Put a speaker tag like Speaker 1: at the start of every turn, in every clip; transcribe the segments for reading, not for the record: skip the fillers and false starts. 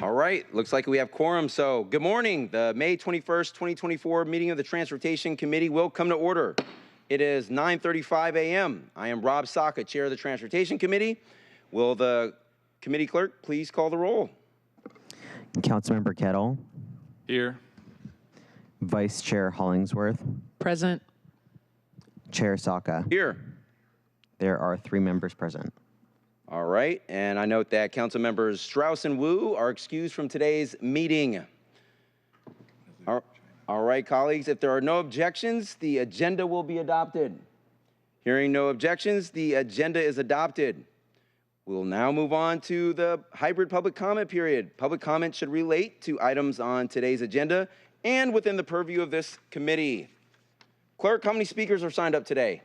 Speaker 1: All right, looks like we have quorum. So good morning. The May 21st, 2024 meeting of the Transportation Committee will come to order. It is 9:35 a.m. I am Rob Saka, Chair of the Transportation Committee. Will the committee clerk please call the roll?
Speaker 2: Councilmember Kettle.
Speaker 3: Here.
Speaker 2: Vice Chair Hollingsworth.
Speaker 4: Present.
Speaker 2: Chair Saka.
Speaker 1: Here.
Speaker 2: There are 3 members present.
Speaker 1: All right, and I note that Council Members Strauss and Wu are excused from today's meeting. All right, colleagues, if there are no objections, the agenda will be adopted. Hearing no objections, the agenda is adopted. We'll now move on to the hybrid public comment period. Public comment should relate to items on today's agenda and within the purview of this committee. Clerk, how many speakers are signed up today?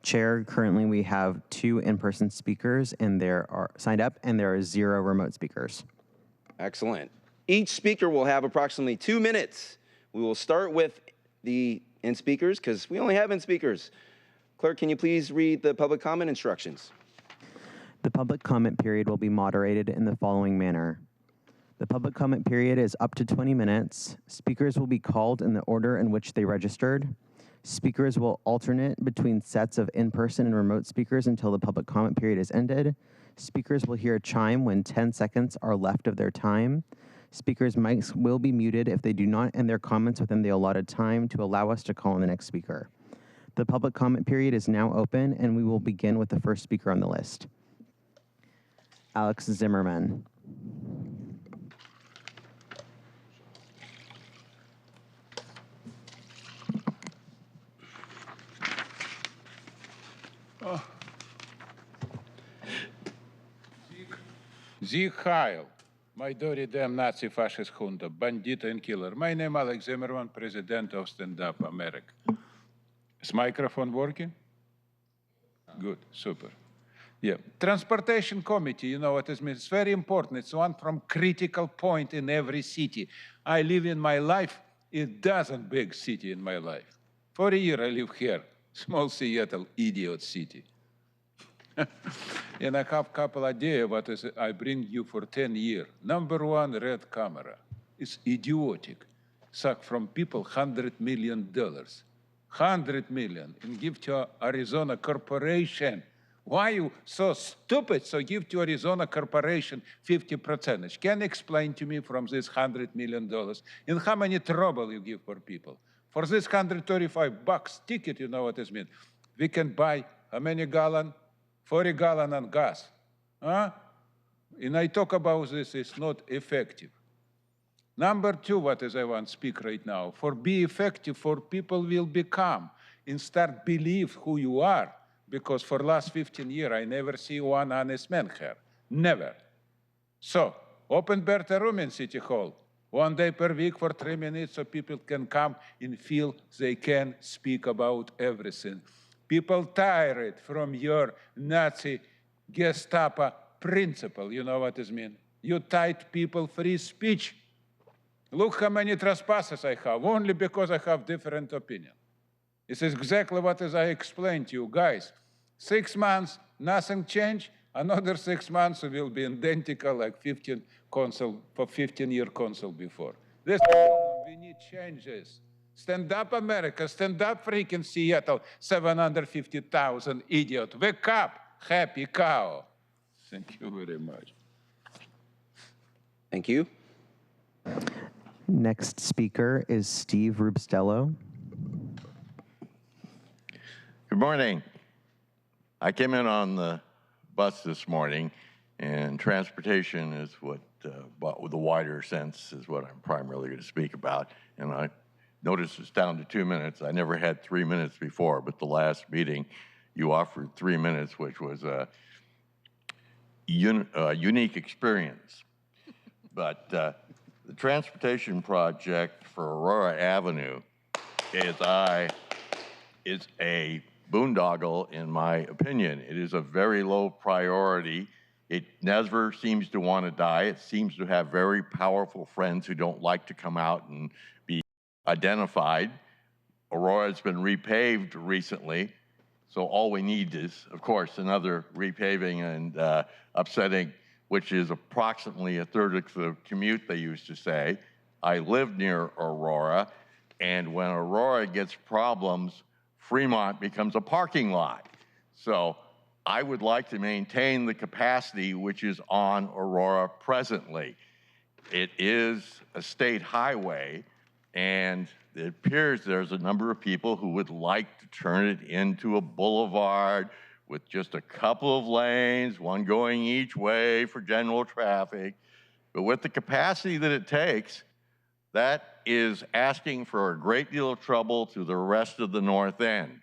Speaker 2: Chair, currently we have 2 in-person speakers and there are signed up and there are 0 remote speakers.
Speaker 1: Excellent. Each speaker will have approximately 2 minutes. We will start with the in-speakers because we only have in-speakers. Clerk, can you please read the public comment instructions?
Speaker 2: The public comment period will be moderated in the following manner. The public comment period is up to 20 minutes. Speakers will be called in the order in which they registered. Speakers will alternate between sets of in-person and remote speakers until the public comment period is ended. Speakers will hear a chime when 10 seconds are left of their time. Speakers' mics will be muted if they do not end their comments within the allotted time to allow us to call on the next speaker. The public comment period is now open and we will begin with the first speaker on the list. Alex Zimmerman.
Speaker 3: Sieg Heil, my dirty damn Nazi fascist junta, bandita and killer. My name Alex Zimmerman, President of Stand Up America. Is microphone working? Good, super. Yeah, Transportation Committee, you know what it means. It's very important. It's one from critical point in every city. I live in my life, it doesn't big city in my life. For a year I live here, small Seattle, idiot city. And I have a couple ideas what is I bring you for 10 years. Number 1, red camera. It's idiotic. Suck from people $100 million. 100 million and give to Arizona Corporation. Why you so stupid? So give to Arizona Corporation 50%. Can you explain to me from this $100 million and how many trouble you give for people? For this $135 ticket, you know what it means. We can buy how many gallon? 40 gallon on gas. Huh? And I talk about this, it's not effective. Number 2, what is I want to speak right now, for be effective, for people will become and start believe who you are. Because for last 15 years, I never see one honest man here, never. So, open better room in City Hall, 1 day per week for 3 minutes so people can come and feel they can speak about everything. People tired from your Nazi Gestapo principle, you know what it means? You tied people free speech. Look how many trespasses I have, only because I have different opinion. This is exactly what as I explained to you guys. 6 months, nothing changed. Another 6 months will be identical like 15 consul for 15-year consul before. This problem, we need changes. Stand up America, stand up freaking Seattle, 750,000 idiot. Wake up, happy cow. Thank you very much.
Speaker 1: Thank you.
Speaker 2: Next speaker is Steve Rubstello.
Speaker 5: Good morning. I came in on the bus this morning, and transportation is what, with a wider sense, is what I'm primarily going to speak about. And I notice it's down to 2 minutes. I never had 3 minutes before, but the last meeting you offered 3 minutes, which was a unique experience. But the transportation project for Aurora Avenue is a boondoggle in my opinion. It is a very low priority. It never seems to want to die. It seems to have very powerful friends who don't like to come out and be identified. Aurora's been repaved recently, so all we need is, of course, another repaving and upsetting which is approximately a third of the commute, they used to say. I live near Aurora, and when Aurora gets problems, Fremont becomes a parking lot. So I would like to maintain the capacity which is on Aurora presently. It is a state highway, and it appears there's a number of people who would like to turn it into a boulevard with just a couple of lanes, one going each way for general traffic. But with the capacity that it takes, that is asking for a great deal of trouble to the rest of the north end.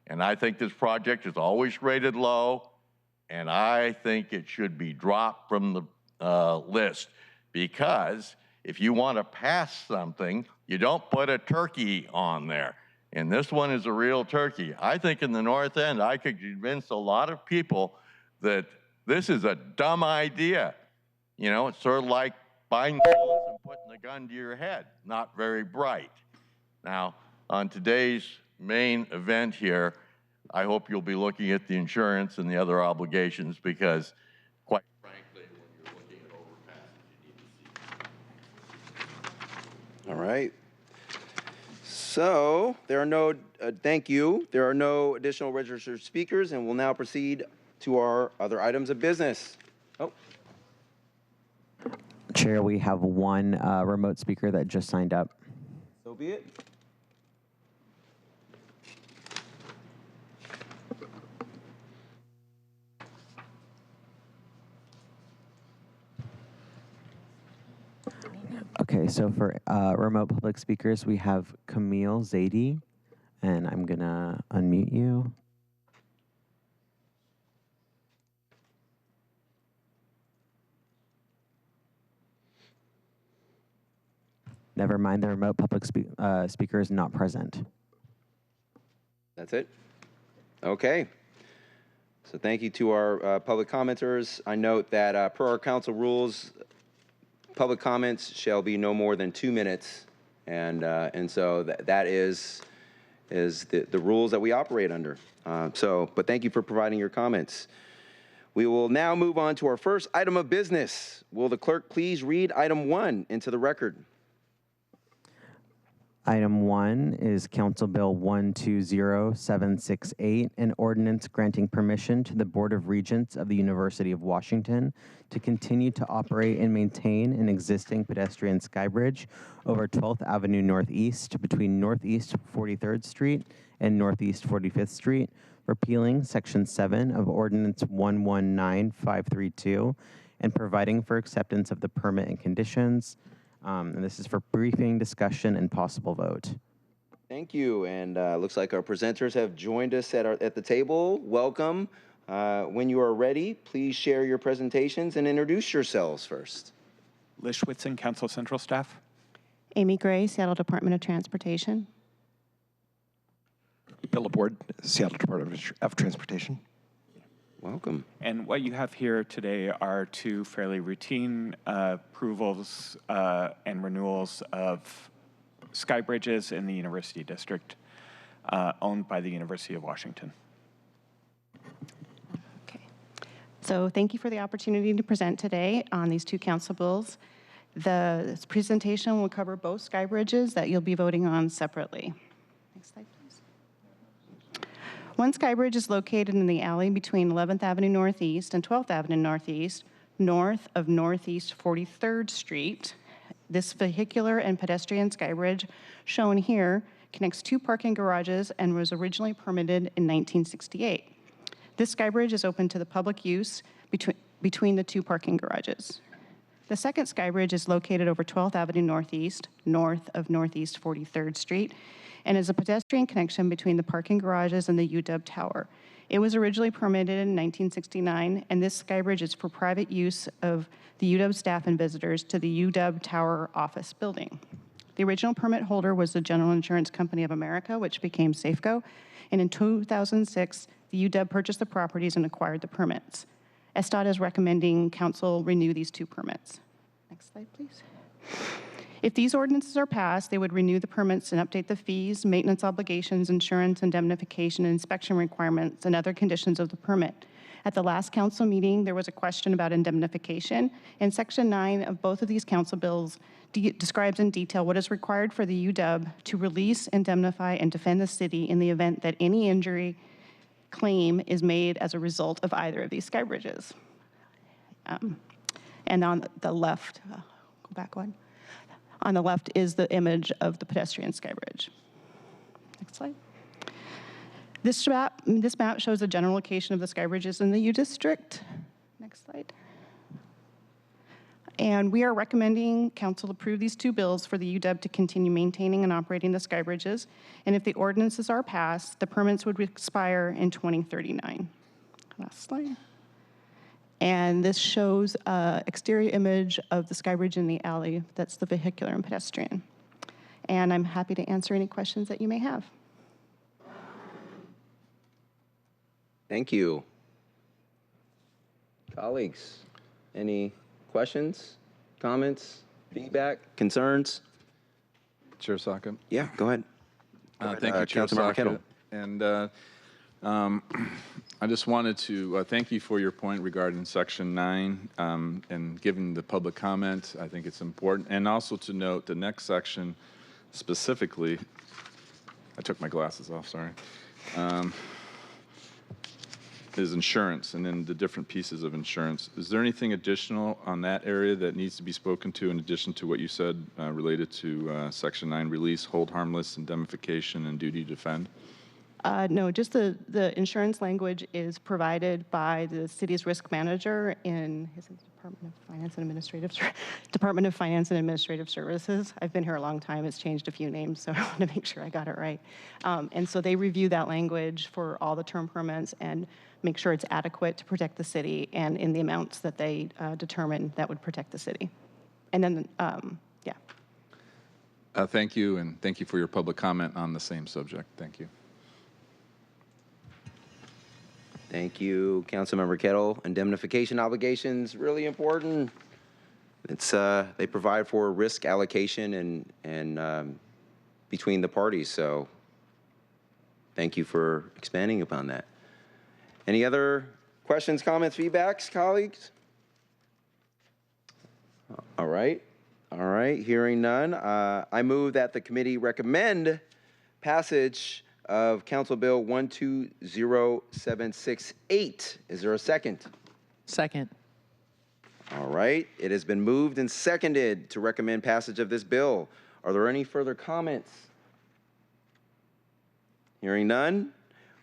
Speaker 5: And I think this project is always rated low, and I think it should be dropped from the list, because if you want to pass something, you don't put a turkey on there. And this one is a real turkey. I think in the north end, I could convince a lot of people that this is a dumb idea. You know, it's sort of like buying pills and putting the gun to your head. Not very bright. Now, on today's main event here, I hope you'll be looking at the insurance and the other obligations, because quite frankly, when you're looking at overpasses, you need to see.
Speaker 1: All right. So there are no, thank you. There are no additional registered speakers, and we'll now proceed to our other items of business. Oh.
Speaker 2: Chair, we have one remote speaker that just signed up.
Speaker 1: So be it.
Speaker 2: Okay, so for remote public speakers, we have Camille Zaidi, and I'm gonna unmute you. Never mind, the remote public speaker is not present.
Speaker 1: That's it? Okay. So thank you to our public commenters. I note that per our council rules, public comments shall be no more than 2 minutes. And so that is the rules that we operate under. But thank you for providing your comments. We will now move on to our first item of business. Will the clerk please read item 1 into the record?
Speaker 2: Item 1 is Council Bill 120768, an ordinance granting permission to the Board of Regents of the University of Washington to continue to operate and maintain an existing pedestrian skybridge over 12th Avenue Northeast between Northeast 43rd Street and Northeast 45th Street, repealing Section 7 of Ordinance 119532 and providing for acceptance of the permit and conditions. And this is for briefing, discussion, and possible vote.
Speaker 1: Thank you. And looks like our presenters have joined us at the table. Welcome. When you are ready, please share your presentations and introduce yourselves first.
Speaker 4: Liz Schwitzen, Council Central Staff.
Speaker 6: Amy Gray, Seattle Department of Transportation.
Speaker 7: Bill Laborde, Seattle Department of Transportation.
Speaker 1: Welcome.
Speaker 4: And what you have here today are two fairly routine approvals and renewals of sky bridges in the University District owned by the University of Washington.
Speaker 6: Okay. So thank you for the opportunity to present today on these two council bills. This presentation will cover both sky bridges that you'll be voting on separately. Next slide, please. One sky bridge is located in the alley between 11th Avenue Northeast and 12th Avenue Northeast, north of Northeast 43rd Street. This vehicular and pedestrian sky bridge, shown here, connects two parking garages and was originally permitted in 1968. This sky bridge is open to the public use between the two parking garages. The second sky bridge is located over 12th Avenue Northeast, north of Northeast 43rd Street, and is a pedestrian connection between the parking garages and the UW Tower. It was originally permitted in 1969, and this sky bridge is for private use of the UW staff and visitors to the UW Tower office building. The original permit holder was the General Insurance Company of America, which became Safeco, and in 2006, the UW purchased the properties and acquired the permits. SDOT is recommending council renew these two permits. Next slide, please. If these ordinances are passed, they would renew the permits and update the fees, maintenance obligations, insurance, indemnification, inspection requirements, and other conditions of the permit. At the last council meeting, there was a question about indemnification, and Section 9 of both of these council bills describes in detail what is required for the UW to release, indemnify, and defend the city in the event that any injury claim is made as a result of either of these sky bridges. And on the left, go back one. On the left is the image of the pedestrian sky bridge. Next slide. This map shows the general location of the sky bridges in the U district. Next slide. And we are recommending council approve these two bills for the UW to continue maintaining and operating the sky bridges. And if the ordinances are passed, the permits would expire in 2039. Last slide. And this shows an exterior image of the sky bridge in the alley. That's the vehicular and pedestrian. And I'm happy to answer any questions that you may have.
Speaker 1: Thank you. Colleagues, any questions, comments, feedback, concerns?
Speaker 8: Chair Saka.
Speaker 1: Yeah, go ahead.
Speaker 8: Thank you, Chair
Speaker 1: Councilmember
Speaker 8: Saka.
Speaker 1: Kittle.
Speaker 8: And I just wanted to thank you for your point regarding Section 9 and giving the public comment. I think it's important. And also to note the next section specifically, I took my glasses off, sorry, is insurance and then the different pieces of insurance. Is there anything additional on that area that needs to be spoken to in addition to what you said related to Section 9 release, hold harmless, indemnification, and duty to defend?
Speaker 6: No, just the insurance language is provided by the city's risk manager in his Department of Finance and Administrative Services. I've been here a long time. It's changed a few names, so I want to make sure I got it right. And so they review that language for all the term permits and make sure it's adequate to protect the city and in the amounts that they determine that would protect the city. And then, yeah.
Speaker 8: Thank you, and thank you for your public comment on the same subject. Thank you.
Speaker 1: Thank you, Councilmember Kettle. Indemnification obligations, really important. It's they provide for risk allocation and between the parties. So thank you for expanding upon that. Any other questions, comments, feedbacks, colleagues? All right. Hearing none, I move that the committee recommend passage of Council Bill 120768. Is there a second?
Speaker 9: Second.
Speaker 1: All right. It has been moved and seconded to recommend passage of this bill. Are there any further comments? Hearing none,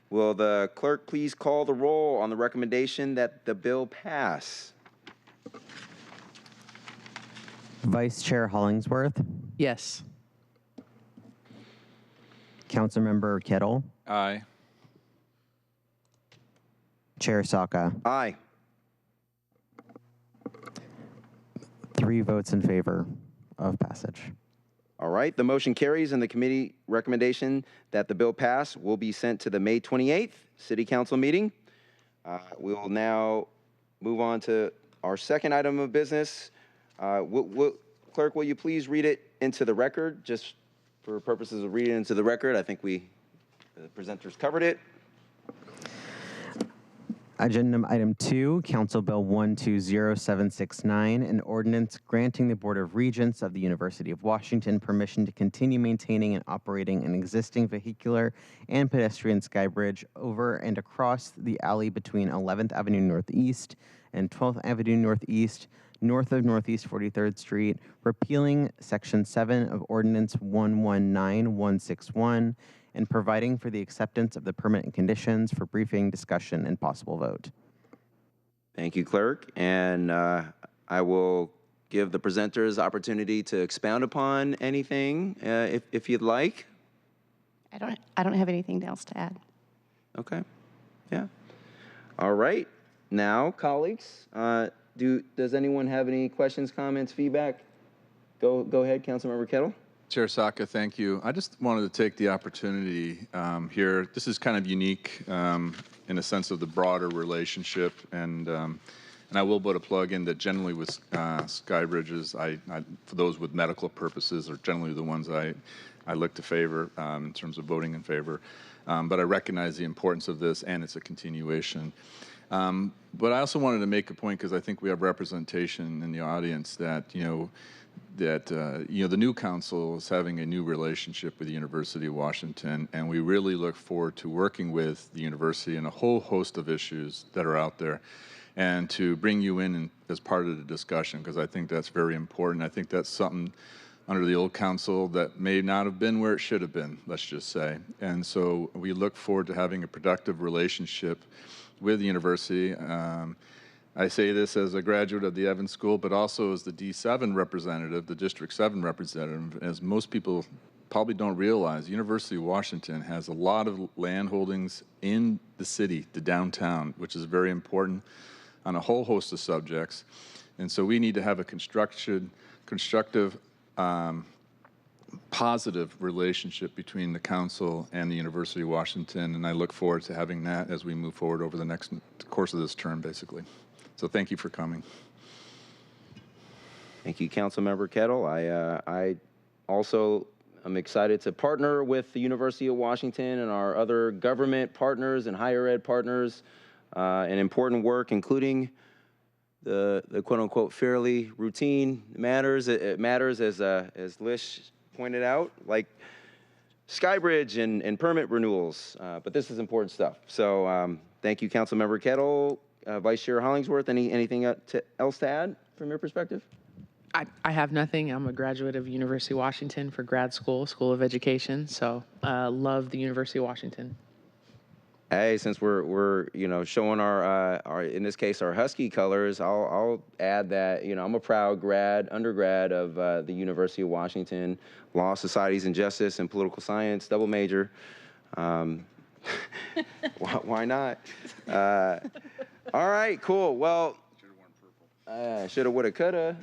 Speaker 1: will the clerk please call the roll on the recommendation that the bill pass?
Speaker 2: Vice Chair Hollingsworth,
Speaker 9: Yes.
Speaker 2: Councilmember Kittle,
Speaker 8: Aye.
Speaker 2: Chair Saka.
Speaker 1: Aye.
Speaker 2: 3 votes in favor of passage.
Speaker 1: All right. The motion carries, and the committee recommendation that the bill pass will be sent to the May 28th City Council meeting. We will now move on to our second item of business. Clerk, will you please read it into the record, just for purposes of reading into the record? I think the presenters covered it.
Speaker 2: Agenda item 2, Council Bill 120769, an ordinance granting the Board of Regents of the University of Washington permission to continue maintaining and operating an existing vehicular and pedestrian skybridge over and across the alley between 11th Avenue Northeast and 12th Avenue Northeast, north of Northeast 43rd Street, repealing Section 7 of Ordinance 119161, and providing for the acceptance of the permit and conditions for briefing, discussion, and possible vote.
Speaker 1: Thank you, Clerk. And I will give the presenters opportunity to expound upon anything if you'd like.
Speaker 6: I don't have anything else to add.
Speaker 1: Okay. Yeah. All right. Now, colleagues, does anyone have any questions, comments, feedback? Go ahead, Councilmember Kettle.
Speaker 8: Chair Saka, thank you. I just wanted to take the opportunity here. This is kind of unique in a sense of the broader relationship and And I will put a plug in that generally with skybridges, for those with medical purposes, are generally the ones I look to favor in terms of voting in favor. But I recognize the importance of this, and it's a continuation. But I also wanted to make a point, because I think we have representation in the audience, that the new council is having a new relationship with the University of Washington, and we really look forward to working with the university in a whole host of issues that are out there, and to bring you in as part of the discussion, because I think that's very important. I think that's something under the old council that may not have been where it should have been, let's just say. And so we look forward to having a productive relationship with the university. I say this as a graduate of the Evans School, but also as the D7 representative, the District 7 representative. As most people probably don't realize, the University of Washington has a lot of land holdings in the city, the downtown, which is very important on a whole host of subjects. And so we need to have a constructive, positive relationship between the council and the University of Washington, and I look forward to having that as we move forward over the next course of this term, basically. So thank you for coming.
Speaker 1: Thank you, Councilmember Kettle. I also am excited to partner with the University of Washington and our other government partners and higher ed partners in important work, including the quote-unquote fairly routine matters. It matters, as Lish pointed out, like skybridge and permit renewals. But this is important stuff. So thank you, Councilmember Kettle. Vice Chair Hollingsworth, anything else to add from your perspective?
Speaker 9: I have nothing. I'm a graduate of University of Washington for grad school, School of Education. So love the University of Washington.
Speaker 1: Hey, since we're showing our in this case our Husky colors, I'll add that I'm a proud undergrad of the University of Washington, Law, Societies and Justice, and Political Science, double major. Why not? All right, cool. Well, shoulda, woulda, coulda.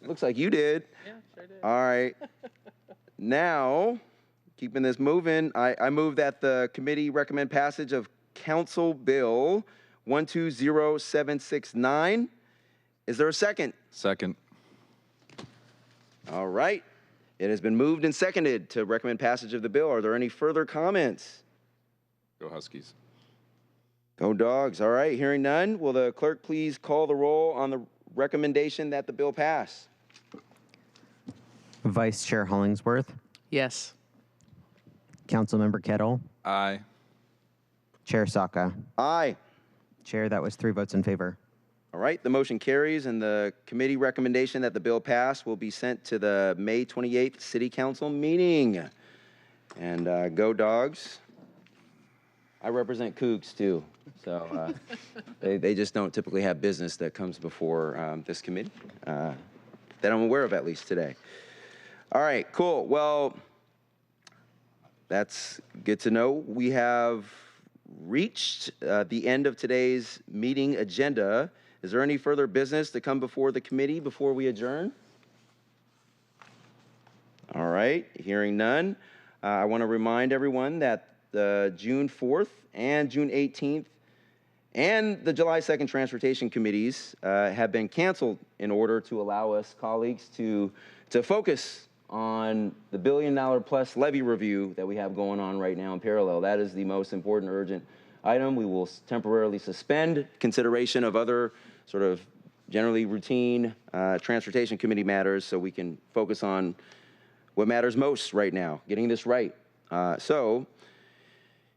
Speaker 1: Looks like you did.
Speaker 9: Yeah, sure did.
Speaker 1: All right. Now, keeping this moving, I move that the committee recommend passage of Council Bill 120769. Is there a second?
Speaker 8: Second.
Speaker 1: All right. It has been moved and seconded to recommend passage of the bill. Are there any further comments?
Speaker 8: Go Huskies.
Speaker 1: Go Dogs. All right. Hearing none, will the clerk please call the roll on the recommendation that the bill pass?
Speaker 2: Vice Chair Hollingsworth,
Speaker 9: Yes.
Speaker 2: Councilmember Kettle,
Speaker 8: Aye.
Speaker 2: Chair Saka.
Speaker 1: Aye.
Speaker 2: Chair, that was 3 votes in favor.
Speaker 1: All right. The motion carries, and the committee recommendation that the bill pass will be sent to the May 28th City Council meeting. And go Dogs. I represent Cougs too, so they just don't typically have business that comes before this committee that I'm aware of, at least today. All right, cool. Well, that's good to know. We have reached the end of today's meeting agenda. Is there any further business to come before the committee before we adjourn? All right, hearing none. I want to remind everyone that the June 4th and June 18th and the July 2nd transportation committees have been canceled in order to allow us colleagues to focus on the $1 billion plus levy review that we have going on right now in parallel. That is the most important urgent item. We will temporarily suspend consideration of other sort of generally routine transportation committee matters so we can focus on what matters most right now, getting this right.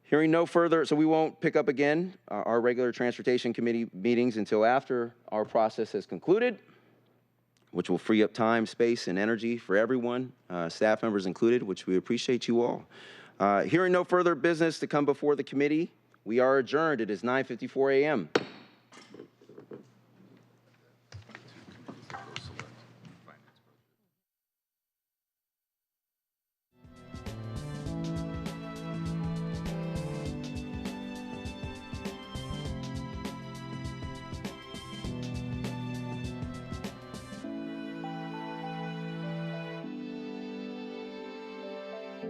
Speaker 1: Hearing no further, so we won't pick up again our regular transportation committee meetings until after our process has concluded, which will free up time, space, and energy for everyone, staff members included, which we appreciate you all. Hearing no further business to come before the committee, we are adjourned. It is 9:54 a.m.